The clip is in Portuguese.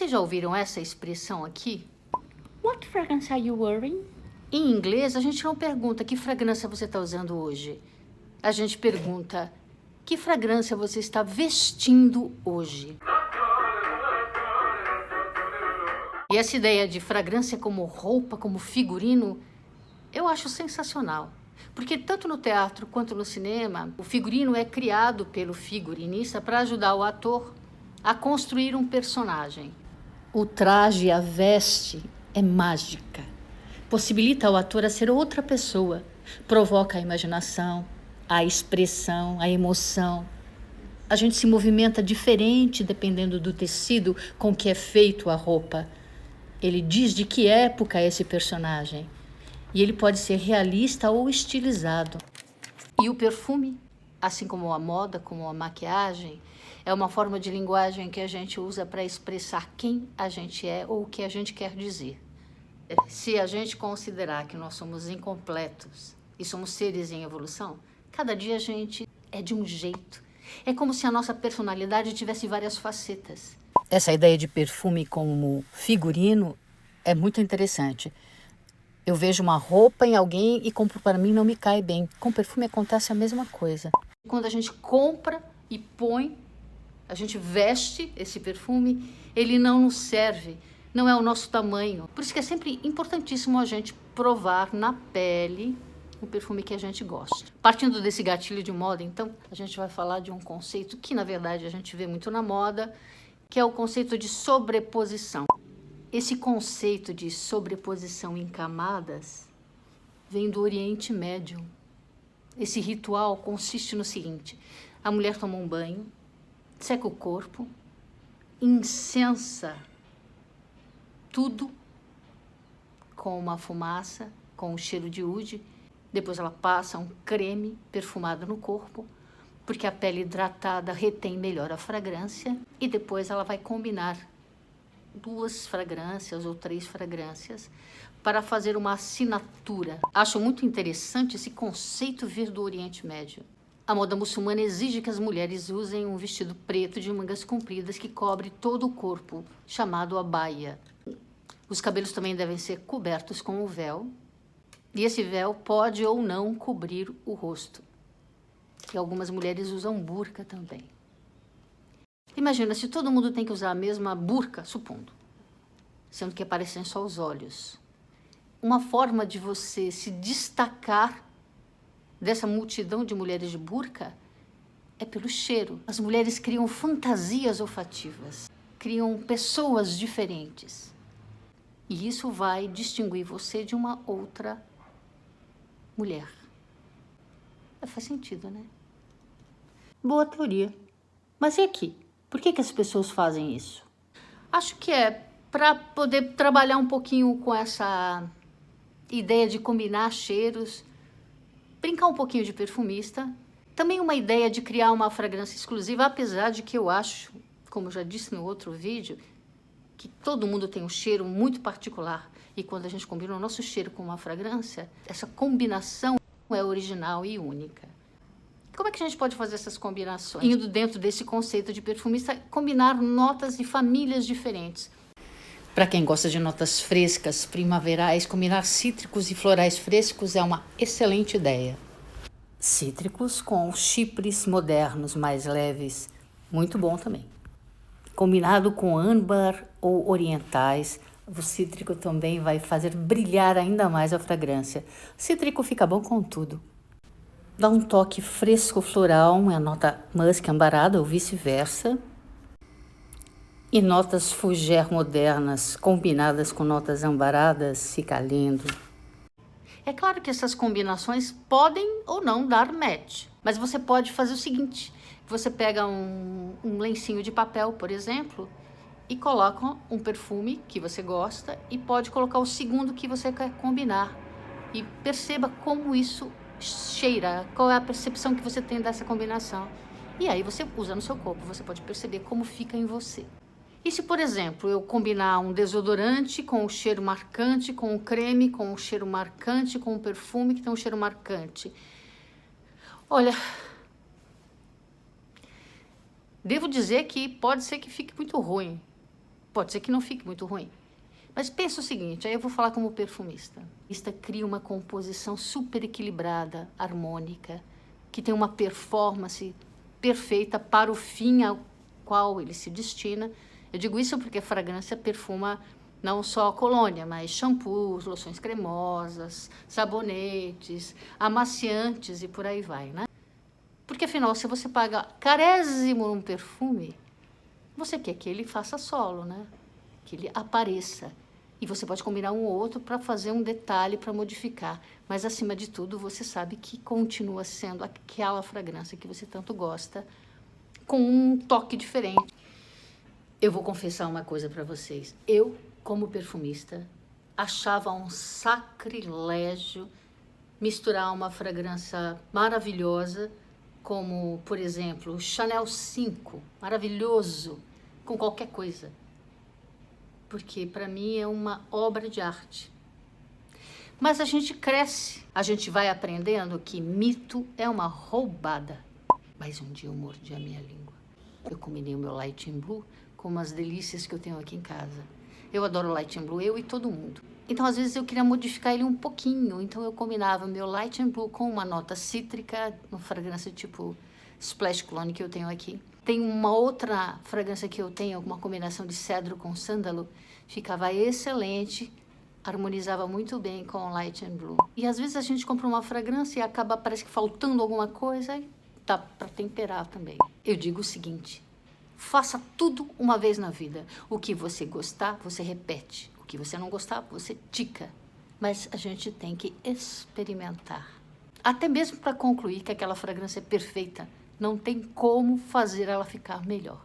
Vocês já ouviram essa expressão aqui? What fragrance are you wearing? Em inglês, a gente não pergunta que fragrância você está usando hoje. A gente pergunta que fragrância você está vestindo hoje. E essa ideia de fragrância como roupa, como figurino, eu acho sensacional. Porque tanto no teatro quanto no cinema, o figurino é criado pelo figurinista para ajudar o ator a construir um personagem. O traje, a veste, é mágica. Possibilita ao ator a ser outra pessoa. Provoca a imaginação, a expressão, a emoção. A gente se movimenta diferente dependendo do tecido com que é feito a roupa. Ele diz de que época é esse personagem. E ele pode ser realista ou estilizado. E o perfume, assim como a moda, como a maquiagem, é uma forma de linguagem que a gente usa para expressar quem a gente é ou o que a gente quer dizer. Se a gente considerar que nós somos incompletos e somos seres em evolução, cada dia a gente é de um jeito. É como se a nossa personalidade tivesse várias facetas. Essa ideia de perfume como figurino é muito interessante. Eu vejo uma roupa em alguém e compro para mim, não me cai bem. Com perfume acontece a mesma coisa. Quando a gente compra e põe, a gente veste esse perfume, ele não nos serve, não é o nosso tamanho. Por isso que é sempre importantíssimo a gente provar na pele o perfume que a gente gosta. Partindo desse gatilho de moda, então, a gente vai falar de um conceito que, na verdade, a gente vê muito na moda, que é o conceito de sobreposição. Esse conceito de sobreposição em camadas vem do Oriente Médio. Esse ritual consiste no seguinte: a mulher toma um banho, seca o corpo, incensa tudo com uma fumaça, com um cheiro de úde. Depois ela passa um creme perfumado no corpo, porque a pele hidratada retém melhor a fragrância. E depois ela vai combinar 2 fragrâncias ou 3 fragrâncias para fazer uma assinatura. Acho muito interessante esse conceito vir do Oriente Médio. A moda muçulmana exige que as mulheres usem um vestido preto de mangas compridas que cobre todo o corpo, chamado abaya. Os cabelos também devem ser cobertos com um véu, e esse véu pode ou não cobrir o rosto. E algumas mulheres usam burca também. Imagina, se todo mundo tem que usar a mesma burca, supondo, sendo que aparecem só os olhos. Uma forma de você se destacar dessa multidão de mulheres de burca é pelo cheiro. As mulheres criam fantasias olfativas, criam pessoas diferentes. E isso vai distinguir você de uma outra mulher. Faz sentido, né? Boa teoria. Mas e aqui? Por que as pessoas fazem isso? Acho que é para poder trabalhar um pouquinho com essa ideia de combinar cheiros, brincar um pouquinho de perfumista. Também uma ideia de criar uma fragrância exclusiva, apesar de que eu acho, como eu já disse no outro vídeo, que todo mundo tem um cheiro muito particular. E quando a gente combina o nosso cheiro com uma fragrância, essa combinação é original e única. Como é que a gente pode fazer essas combinações? Indo dentro desse conceito de perfumista, combinar notas de famílias diferentes. Para quem gosta de notas frescas, primaverais, combinar cítricos e florais frescos é uma excelente ideia. Cítricos com chipres modernos mais leves, muito bom também. Combinado com âmbar ou orientais, o cítrico também vai fazer brilhar ainda mais a fragrância. O cítrico fica bom com tudo. Dá um toque fresco floral, é a nota musk ambarada ou vice-versa. E notas fougère modernas combinadas com notas ambaradas, fica lindo. É claro que essas combinações podem ou não dar match, mas você pode fazer o seguinte: você pega um lencinho de papel, por exemplo, e coloca um perfume que você gosta e pode colocar o segundo que você quer combinar. E perceba como isso cheira, qual é a percepção que você tem dessa combinação. E aí você usa no seu corpo, você pode perceber como fica em você. E se, por exemplo, eu combinar um desodorante com um cheiro marcante, com um creme com um cheiro marcante, com um perfume que tem um cheiro marcante? Olha, devo dizer que pode ser que fique muito ruim. Pode ser que não fique muito ruim. Mas pensa o seguinte, aí eu vou falar como perfumista. O cria uma composição super equilibrada, harmônica, que tem uma performance perfeita para o fim ao qual ele se destina. Eu digo isso porque a fragrância perfuma não só a colônia, mas shampoos, loções cremosas, sabonetes, amaciantes e por aí vai, né? Porque afinal, se você paga carésimo num perfume, você quer que ele faça solo, né? Que ele apareça. E você pode combinar um ou outro para fazer um detalhe, para modificar. Mas, acima de tudo, você sabe que continua sendo aquela fragrância que você tanto gosta, com um toque diferente. Eu vou confessar uma coisa para vocês. Eu, como perfumista, achava um sacrilégio misturar uma fragrância maravilhosa, como, por exemplo, o Chanel 5, maravilhoso, com qualquer coisa. Porque para mim é uma obra de arte. Mas a gente cresce, a gente vai aprendendo que mito é uma roubada. Mas um dia eu mordi a minha língua. Eu combinei o meu Light in Blue com umas delícias que eu tenho aqui em casa. Eu adoro Light in Blue, eu e todo mundo. Então, às vezes, eu queria modificar ele um pouquinho. Então, eu combinava o meu Light in Blue com uma nota cítrica, uma fragrância tipo Splash Cologne que eu tenho aqui. Tem uma outra fragrância que eu tenho, uma combinação de cedro com sândalo. Ficava excelente, harmonizava muito bem com o Light in Blue. E, às vezes, a gente compra uma fragrância e acaba, parece que faltando alguma coisa e dá para temperar também. Eu digo o seguinte, faça tudo uma vez na vida. O que você gostar, você repete. O que você não gostar, você tica. Mas a gente tem que experimentar. Até mesmo para concluir que aquela fragrância é perfeita. Não tem como fazer ela ficar melhor.